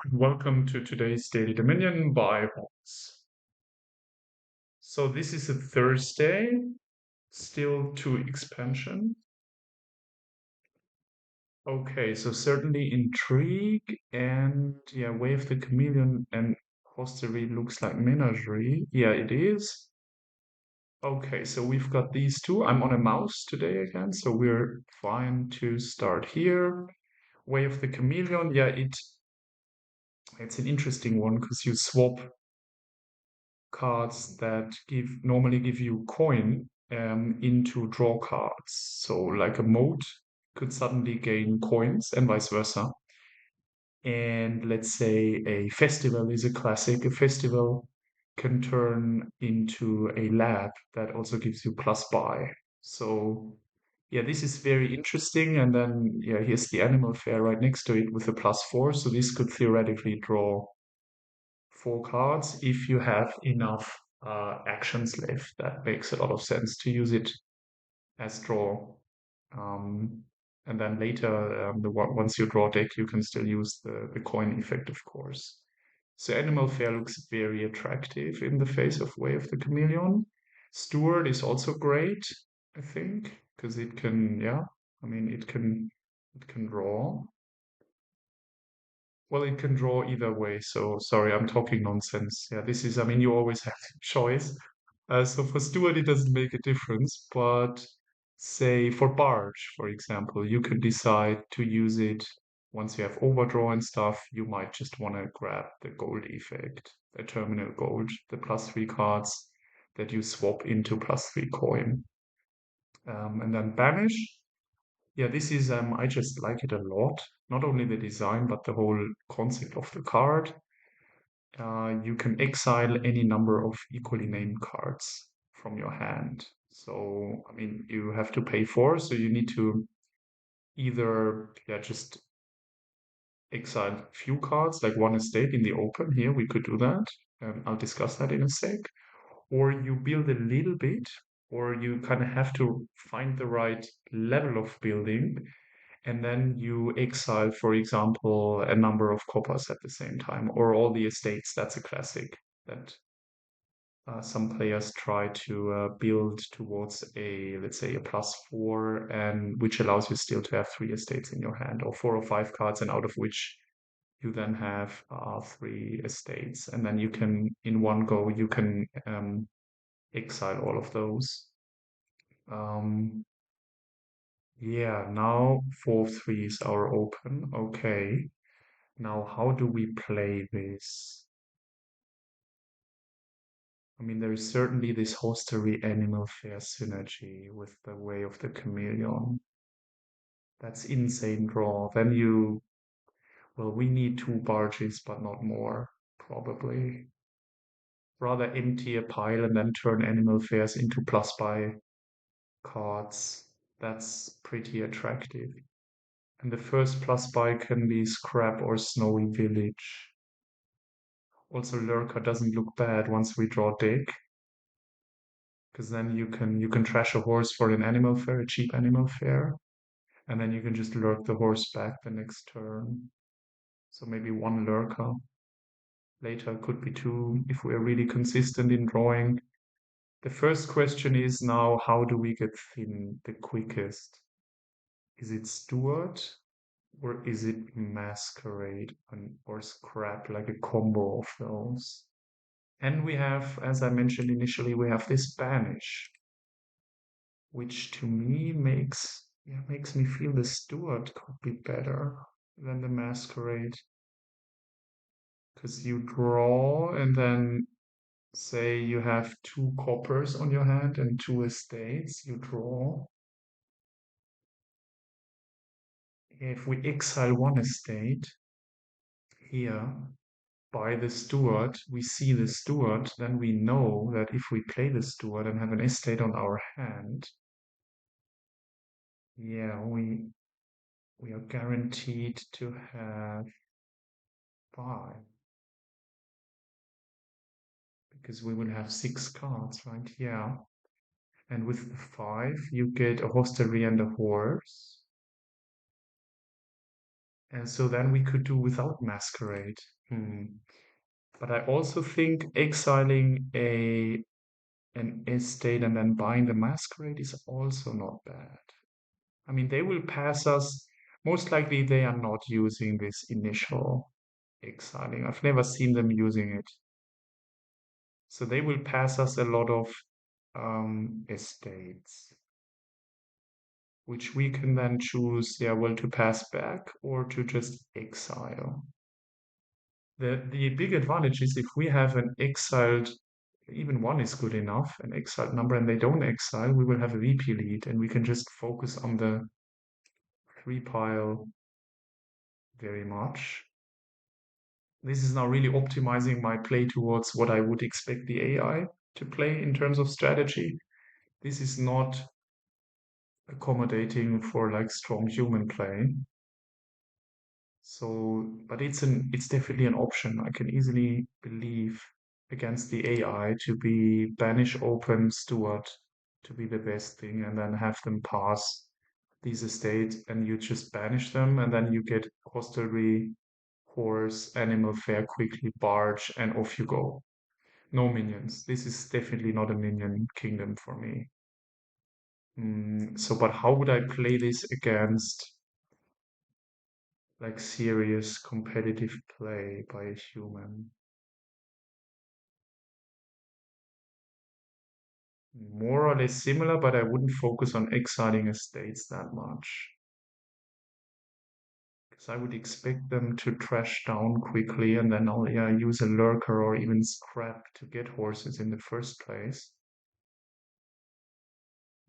Welcome to today's Daily Dominion by Box. So this is a Thursday, still to expansion. Okay, so certainly Intrigue and yeah, Way of the Chameleon and Hostery looks like Menagerie. Yeah, it is. Okay, so we've got these two. I'm on a mouse today again, so we're fine to start here. Way of the Chameleon, yeah, it's an interesting one because you swap cards that normally give you coin into draw cards. So like a moat could suddenly gain coins and vice versa. And let's say a festival is a classic. A festival can turn into a lab that also gives you plus buy. So yeah, this is very interesting. And then yeah, here's the animal fair right next to it with a +4. So this could theoretically draw 4 cards if you have enough actions left. That makes a lot of sense to use it as draw. Um, and then later, once you draw deck, you can still use the coin effect, of course. So Animal Fair looks very attractive in the face of Way of the Chameleon. Steward is also great, I think, because it can, yeah, I mean, it can draw. Well, it can draw either way. So sorry, I'm talking nonsense. Yeah, this is, I mean, you always have choice. So for Stewart, it doesn't make a difference. But say for Barge, for example, you can decide to use it once you have overdraw and stuff. You might just want to grab the gold effect, the terminal gold, the +3 cards that you swap into +3 coin. And then Banish. Yeah, this is I just like it a lot. Not only the design, but the whole concept of the card. You can exile any number of equally named cards from your hand. So, I mean, you have to pay 4, so you need to either yeah, just exile few cards, like one estate in the open. Here, we could do that. I'll discuss that in a sec. Or you build a little bit, or you kind of have to find the right level of building and then you exile, for example, a number of coppers at the same time, or all the estates. That's a classic that some players try to build towards a, let's say, a +4, and which allows you still to have 3 estates in your hand, or 4 or 5 cards, and out of which you then have 3 estates, and then you can, in one go, you can exile all of those. Um, yeah, now 4/3s are open. Okay. Now, how do we play this? I mean, there is certainly this hostery animal fair synergy with the way of the chameleon. That's insane draw. Then well, we need 2 barges, but not more, probably. Rather empty a pile and then turn animal fairs into plus buy cards. That's pretty attractive. And the first plus buy can be scrap or snowy village. Also, lurker doesn't look bad once we draw deck. Because then you can trash a horse for an animal fair, a cheap animal fair, and then you can just lurk the horse back the next turn. So maybe one lurker. Later could be 2 if we're really consistent in drawing. The first question is now, how do we get thin the quickest? Is it Steward or is it Masquerade or Scrap, like a combo of those? And we have, as I mentioned initially, we have this Banish, which to me makes me feel the Steward could be better than the Masquerade. Because you draw and then say you have 2 coppers on your hand and 2 estates, you draw. If we exile one estate here by the Steward, we see the Steward, then we know that if we play the Steward and have an estate on our hand, yeah, we are guaranteed to have 5. Because we will have 6 cards, right? Yeah. And with the 5, you get a hostelry and a horse. And so then we could do without masquerade. Hmm. But I also think exiling a an estate and then buying the masquerade is also not bad. I mean, they will pass us. Most likely, they are not using this initial exiling. I've never seen them using it. So they will pass us a lot of estates, which we can then choose, yeah, well, to pass back or to just exile. The big advantage is if we have an exiled, even one is good enough, an exiled number, and they don't exile, we will have a VP lead, and we can just focus on the three pile very much. This is now really optimizing my play towards what I would expect the AI to play in terms of strategy. This is not accommodating for like strong human play. So, but it's definitely an option. I can easily believe against the AI to be banish open steward to be the best thing, and then have them pass these estates, and you just banish them, and then you get hostelry, horse, animal fair, quickly barge, and off you go. No minions. This is definitely not a minion kingdom for me. So, but how would I play this against like serious competitive play by a human? More or less similar, but I wouldn't focus on exiling estates that much. Because I would expect them to trash down quickly and then I'll yeah, use a lurker or even scrap to get horses in the first place.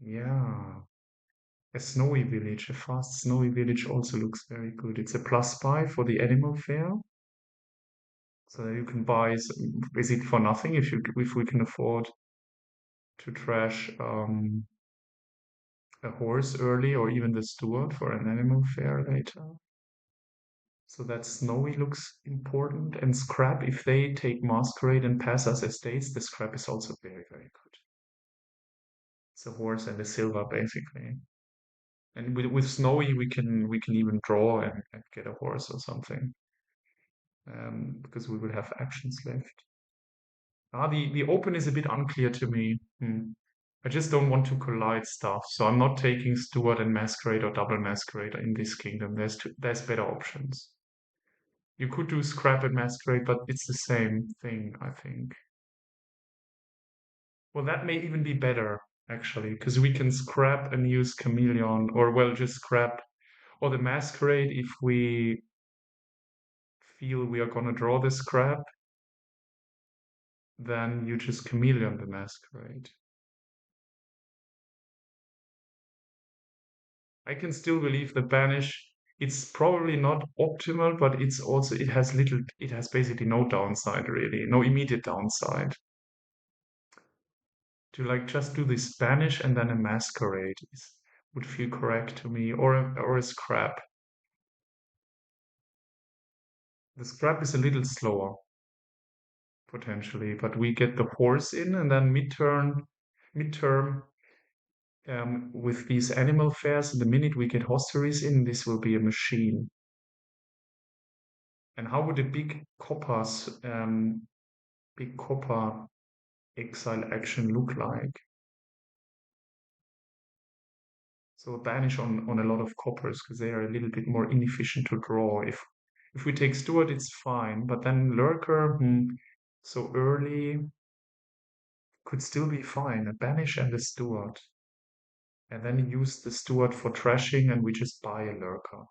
Yeah. A snowy village, a fast snowy village also looks very good. It's a plus buy for the animal fair. So that you can buy basically for nothing if we can afford to trash a horse early or even the steward for an animal fair later. So that snowy looks important. And scrap, if they take masquerade and pass us estates, the scrap is also very, very good. It's a horse and a silver basically. And with snowy we can even draw and get a horse or something. Because we will have actions left. The open is a bit unclear to me. I just don't want to collide stuff, so I'm not taking Steward and Masquerade or Double Masquerade in this kingdom. There's better options. You could do Scrap and Masquerade, but it's the same thing, I think. Well, that may even be better, actually, because we can scrap and use Chameleon, or well, just scrap, or the Masquerade if we feel we are gonna draw the scrap, then you just Chameleon the Masquerade. I can still believe the banish. It's probably not optimal, but it has basically no downside really, no immediate downside. To like just do this banish and then a masquerade would feel correct to me, or a scrap. The scrap is a little slower potentially, but we get the horse in and then midterm with these animal fairs, the minute we get hostelries in, this will be a machine. And how would a big copper exile action look like? So banish on a lot of coppers because they are a little bit more inefficient to draw. If we take Steward, it's fine, but then Lurker, so early could still be fine. A banish and a Steward, and then use the Steward for trashing, and we just buy a Lurker.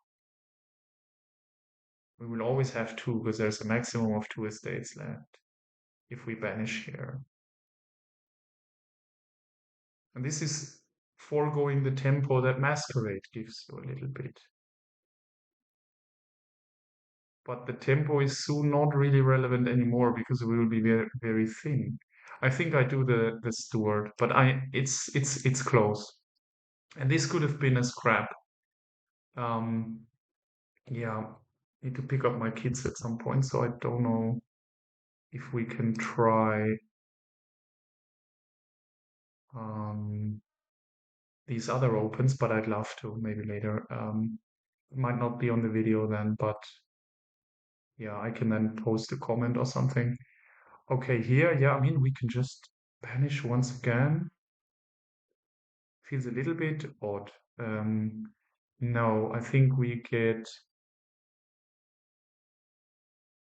We will always have two because there's a maximum of two estates left if we banish here. And this is foregoing the tempo that Masquerade gives you a little bit. But the tempo is soon not really relevant anymore because we will be very, very thin. I think I do the steward, but it's close. And this could have been a scrap. Um, yeah, need to pick up my kids at some point, so I don't know if we can try um, these other opens, but I'd love to maybe later. It might not be on the video then, but yeah, I can then post a comment or something. Okay, here, yeah, I mean, we can just banish once again. Feels a little bit odd. No, I think we get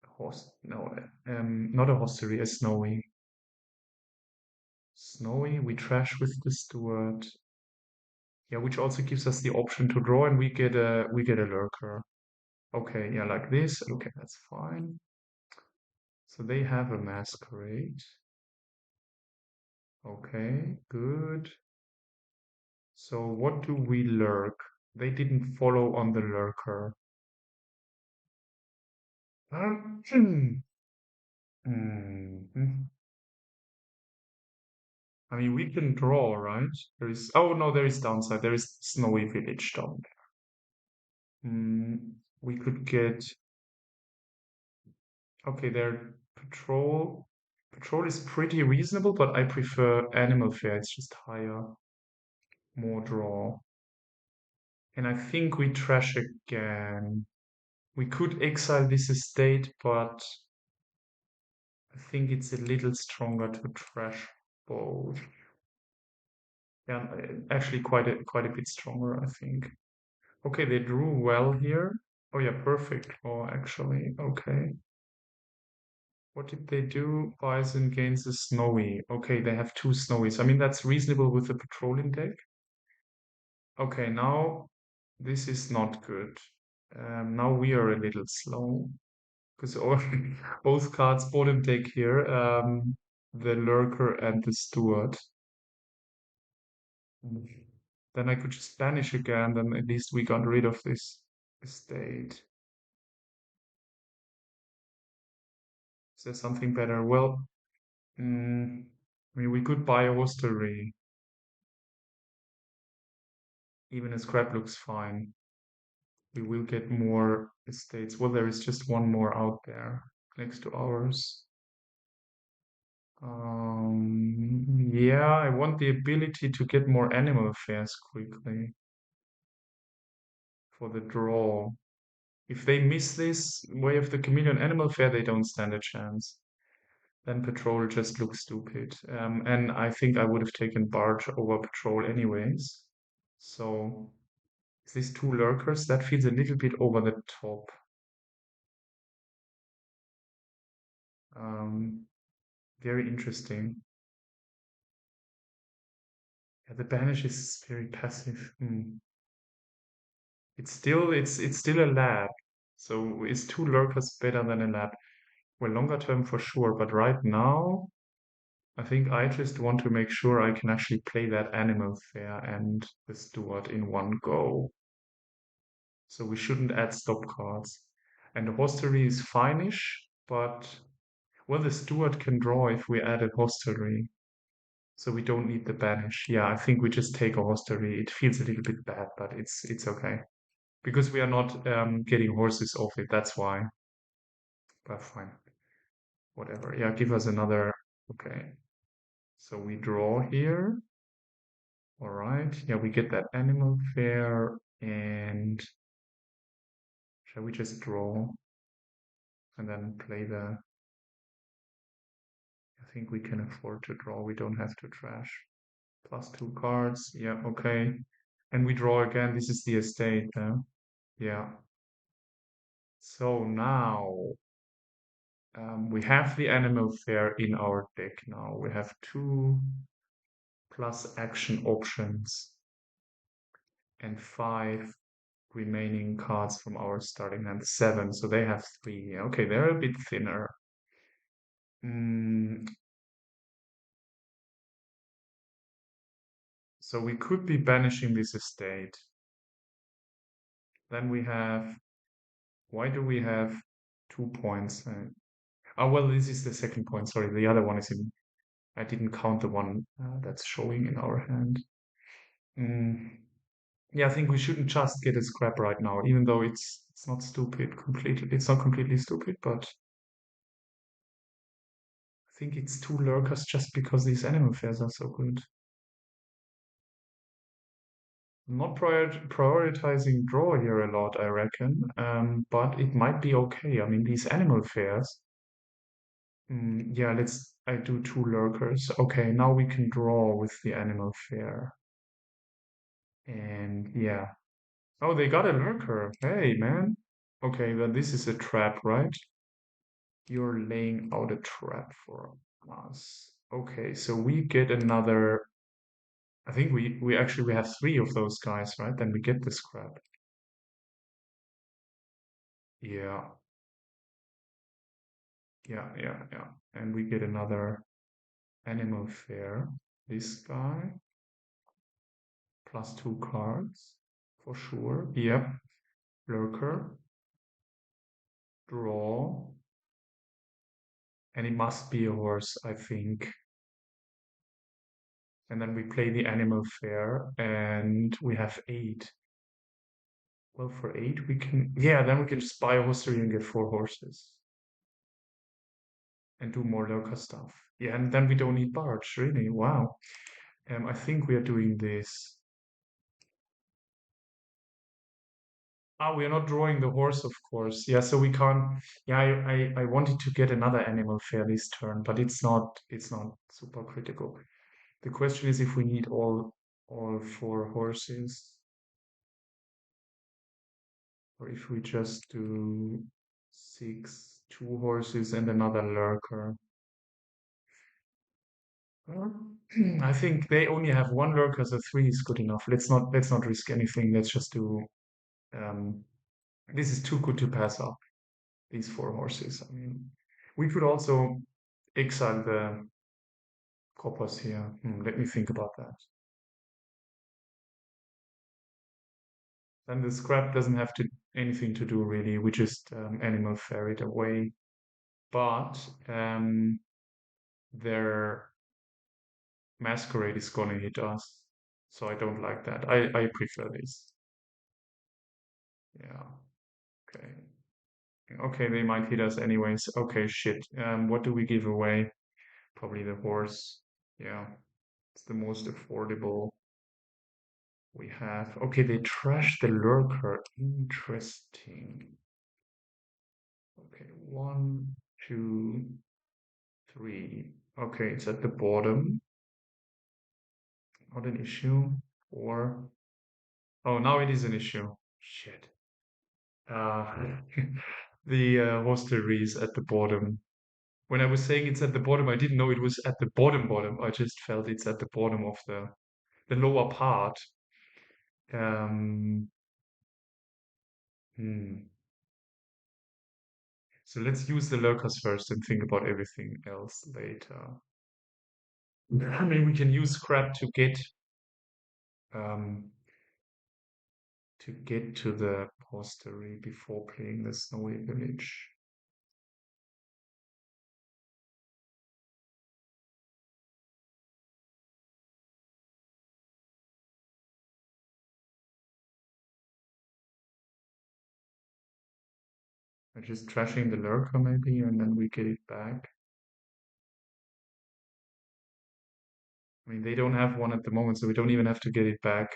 host. No, not a hostery, a snowy. Snowy, we trash with the steward. Yeah, which also gives us the option to draw, and we get a lurker. Okay, yeah, like this. Okay, that's fine. So they have a masquerade. Okay, good. So what do we lurk? They didn't follow on the lurker. Hmm. Hmm. I mean, we can draw, right? Oh no, there is downside. There is snowy village down there. We could get, okay, their patrol. Patrol is pretty reasonable, but I prefer animal fair. It's just higher, more draw. And I think we trash again. We could exile this estate, but I think it's a little stronger to trash both. Yeah, actually quite a bit stronger, I think. Okay, they drew well here. Oh yeah, perfect. Oh, actually, okay. What did they do? Bison gains a snowy. Okay, they have two snowies. I mean, that's reasonable with the patrolling deck. Okay, now this is not good. Now we are a little slow because both cards bottom deck here. The lurker and the steward. Then I could just banish again. Then at least we got rid of this estate. Is there something better? Well, I mean, we could buy a hostelry. Even a scrap looks fine. We will get more estates. Well, there is just one more out there next to ours. Yeah, I want the ability to get more animal affairs quickly for the draw. If they miss this way of the chameleon animal fair, they don't stand a chance. Then patrol just looks stupid. And I think I would have taken barge over patrol anyways. So these two lurkers, that feels a little bit over the top. Um, Very interesting. Yeah, the banish is very passive. It's still a lab. So is two lurkers better than a lab? Well, longer term for sure, but right now, I think I just want to make sure I can actually play that animal fair and the steward in one go. So we shouldn't add stop cards. And the hostelry is fine-ish, but well, the steward can draw if we add a hostelry. So we don't need the banish. Yeah, I think we just take a hostelry. It feels a little bit bad, but it's okay. Because we are not getting horses off it, that's why. But fine. Whatever. Yeah, give us another. Okay. So we draw here. All right. Yeah, we get that animal fair. And shall we just draw and then play the. I think we can afford to draw. We don't have to trash. Plus two cards. Yeah, okay. And we draw again. This is the estate. Yeah. So now we have the animal fair in our deck now. We have two plus action options and five remaining cards from our starting hand. Seven, so they have three. Okay, they're a bit thinner. Mm, so we could be banishing this estate. Then we have. Why do we have 2 points? Oh, well, this is the second point. Sorry, the other one is in. I didn't count the one that's showing in our hand. Mm. Yeah, I think we shouldn't just get a scrap right now, even though it's not stupid completely. It's not completely stupid, but I think it's two lurkers just because these animal fairs are so good. I'm not prioritizing draw here a lot, I reckon. But it might be okay. I mean, these animal fairs. Yeah, I do two lurkers. Okay, now we can draw with the animal fair. And yeah. Oh, they got a lurker. Hey, man. Okay, then this is a trap, right? You're laying out a trap for us. Okay, so we get another. I think we have three of those guys, right? Then we get the scrap. Yeah, yeah. And we get another animal fair. This guy plus two cards for sure. Yep. Lurker, draw, and it must be a horse, I think. And then we play the animal fair, and we have eight. Well, for eight, we can, yeah, then we can just buy a horsery and get four horses and do more local stuff. Yeah, and then we don't need barge, really. Wow. I think we are doing this. Ah, we are not drawing the horse, of course. Yeah, so we can't. Yeah, I wanted to get another animal fair this turn, but it's not super critical. The question is if we need all four horses, or if we just do six, two horses and another lurker. I think they only have one lurker, so three is good enough. Let's not risk anything. Let's just do. Um, this is too good to pass up. These four horses. I mean, we could also exile the coppers here. Let me think about that. Then the scrap doesn't have to anything to do really. We just animal fair it away. But their masquerade is gonna hit us, so I don't like that. I prefer this. Yeah. Okay. Okay, they might hit us anyways. Okay, shit. What do we give away? Probably the horse. Yeah, it's the most affordable we have. Okay, they trashed the lurker. Interesting. Okay, one, two, three. Okay, it's at the bottom. Not an issue. Four. Oh, now it is an issue. Shit. Uh, the hostelry is at the bottom. When I was saying it's at the bottom, I didn't know it was at the bottom. I just felt it's at the bottom of the lower part. Um, hmm. So let's use the lurkers first and think about everything else later. I mean, we can use scrap um, to get to the postery before playing the snowy village. By just trashing the lurker maybe, and then we get it back. I mean, they don't have one at the moment, so we don't even have to get it back.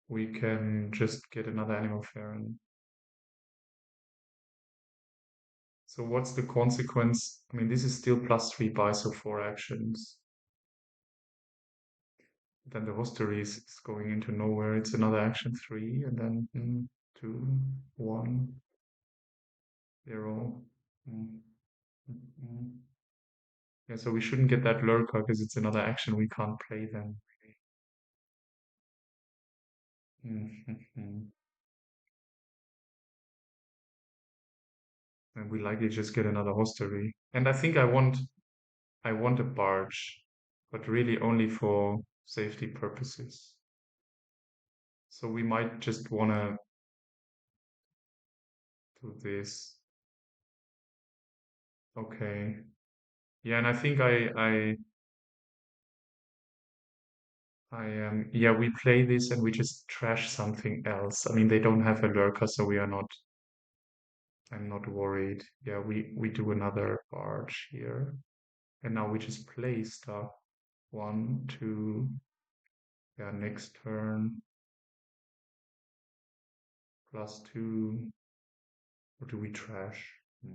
We can just get another animal fair. And so what's the consequence? I mean, this is still plus three buy, so four actions. Then the hostery is going into nowhere. It's another action three, and then two, one, zero. Mm, mm, mm. Yeah, so we shouldn't get that lurker because it's another action we can't play then. Mhm. And we likely just get another hostery. And I think I want a barge, but really only for safety purposes. So we might just wanna do this. Okay. Yeah, and I think yeah, we play this and we just trash something else. I mean, they don't have a lurker, so I'm not worried. Yeah, we do another barge here. And now we just play stuff. One, two, yeah, next turn. +2. Or do we trash? I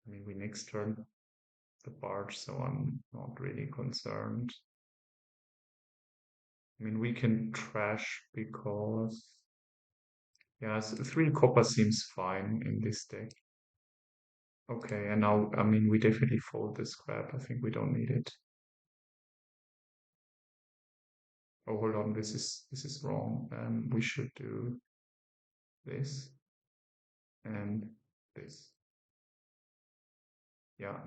mean, we next turn the barge, so I'm not really concerned. I mean, we can trash because, yeah, 3 copper seems fine in this deck. Okay, and now, I mean, we definitely fold this scrap. I think we don't need it. Oh, hold on, this is wrong. We should do this and this. Yeah.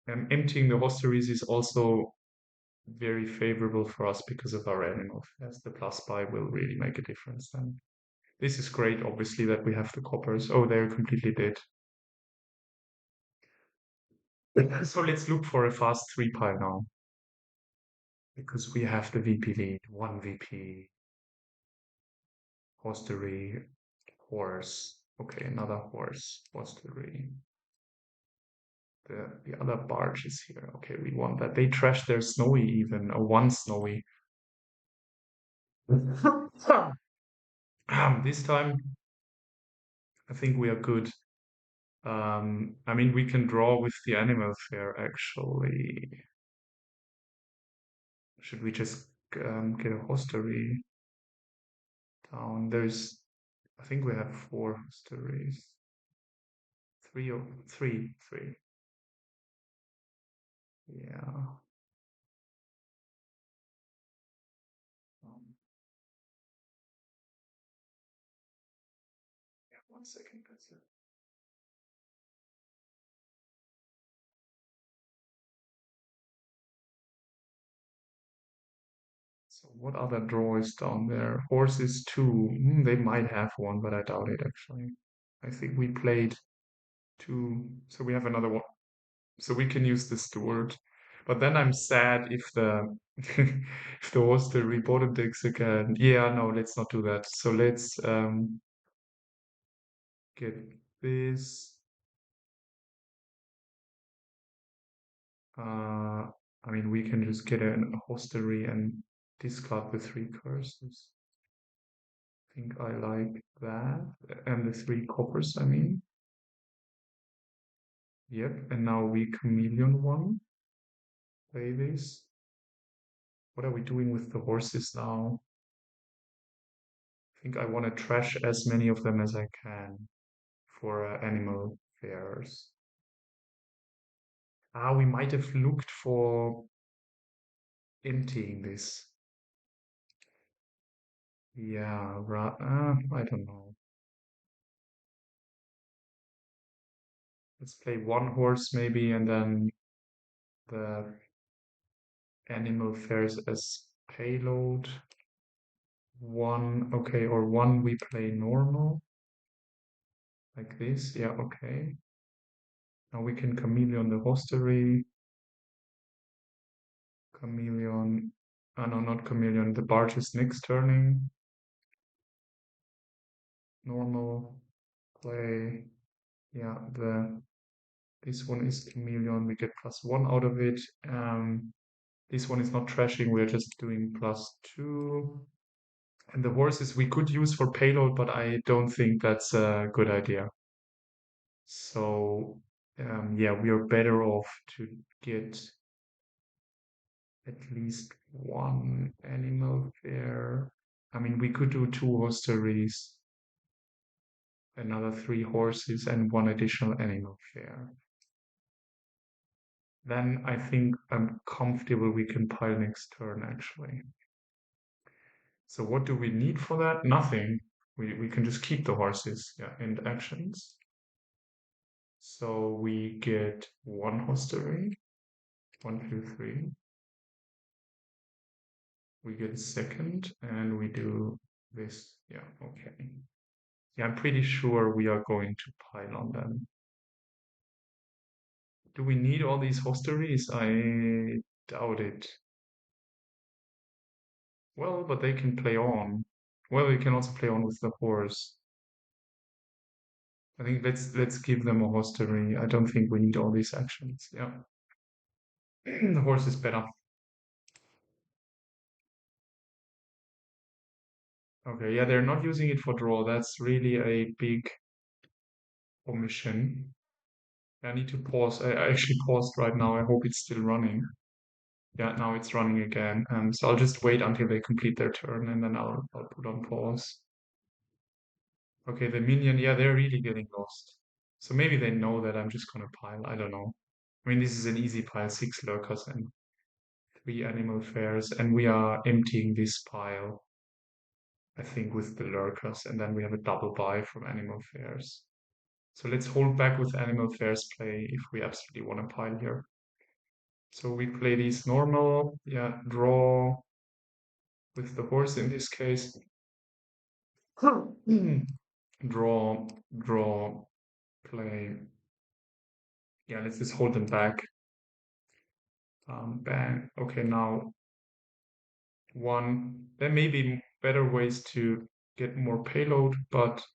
Emptying the hostaries is also very favorable for us because of our animal. As the plus buy will really make a difference then. This is great, obviously, that we have the coppers. Oh, they're completely dead. So let's look for a fast 3 pile now. Because we have the VP lead. 1 VP, hostery, horse. Okay, another horse, hostery. The other barge is here. Okay, we want that. They trash their snowy even, a 1 snowy. This time, I think we are good. I mean, we can draw with the animal fair actually. Should we just get a hostery down? I think we have 4 hosteries. Three. Yeah. Um, yeah, 1 second. That's it. So what other draws down there? Horses 2. They might have one, but I doubt it actually. I think we played 2, so we have another one. So we can use the steward. But then I'm sad if the if the hoster rebottom decks again. Yeah, no, let's not do that. So let's get this. I mean, we can just get a hostery and discard the 3 curses. I think I like that. And the 3 coppers, I mean. Yep, and now we chameleon one. Play this. What are we doing with the horses now? I think I want to trash as many of them as I can for animal fairs. We might have looked for emptying this. Yeah, I don't know. Let's play 1 horse maybe, and then the animal fairs as payload. 1, okay, or 1 we play normal, like this. Yeah, okay. Now we can chameleon the hostery. Chameleon. No, not chameleon. The barge is next turning. Normal. Play. Yeah, this one is chameleon. We get +1 out of it. This one is not trashing. We're just doing +2. And the horses we could use for payload, but I don't think that's a good idea. So yeah, we are better off to get at least 1 animal fair. I mean, we could do 2 hosteries, another 3 horses, and 1 additional animal fair. Then I think I'm comfortable we can pile next turn, actually. So what do we need for that? Nothing. We can just keep the horses, yeah, and actions. So we get 1 hostery, 1, 2, 3. We get a second, and we do this. Yeah, okay. Yeah, I'm pretty sure we are going to pile on them. Do we need all these hosteries? I doubt it. Well, but they can play on. Well, they can also play on with the horse. I think let's give them a hostery. I don't think we need all these actions. Yeah. The horse is better. Okay, yeah, they're not using it for draw. That's really a big omission. I need to pause. I actually paused right now. I hope it's still running. Yeah, now it's running again. So I'll just wait until they complete their turn and then I'll put on pause. Okay, the minion, yeah, they're really getting lost. So maybe they know that I'm just gonna pile. I don't know. I mean, this is an easy pile, 6 lurkers and 3 animal fairs, and we are emptying this pile, I think, with the lurkers, and then we have a double buy from animal fairs. So let's hold back with animal fairs play if we absolutely want to pile here. So we play these normal, yeah, draw with the horse in this case. Draw, draw, play. Yeah, let's just hold them back. Bang. Okay, now one. There may be better ways to get more payload, but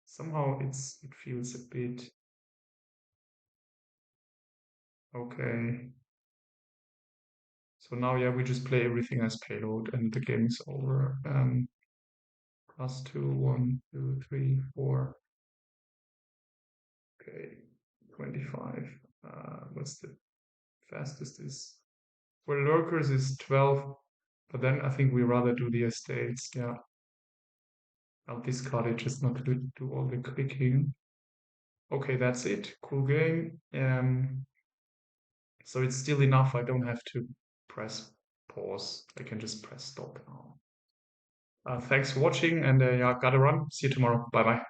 somehow it feels a bit okay. So now, yeah, we just play everything as payload, and the game is over. +2, 1, 2, 3, 4. Okay, 25. What's the fastest is? Well, lurkers is 12, but then I think we rather do the estates. Yeah, I'll discard it just not to do all the clicking. Okay, that's it. Cool game. So it's still enough. I don't have to press pause. I can just press stop now. Thanks for watching, and yeah, gotta run. See you tomorrow. Bye bye.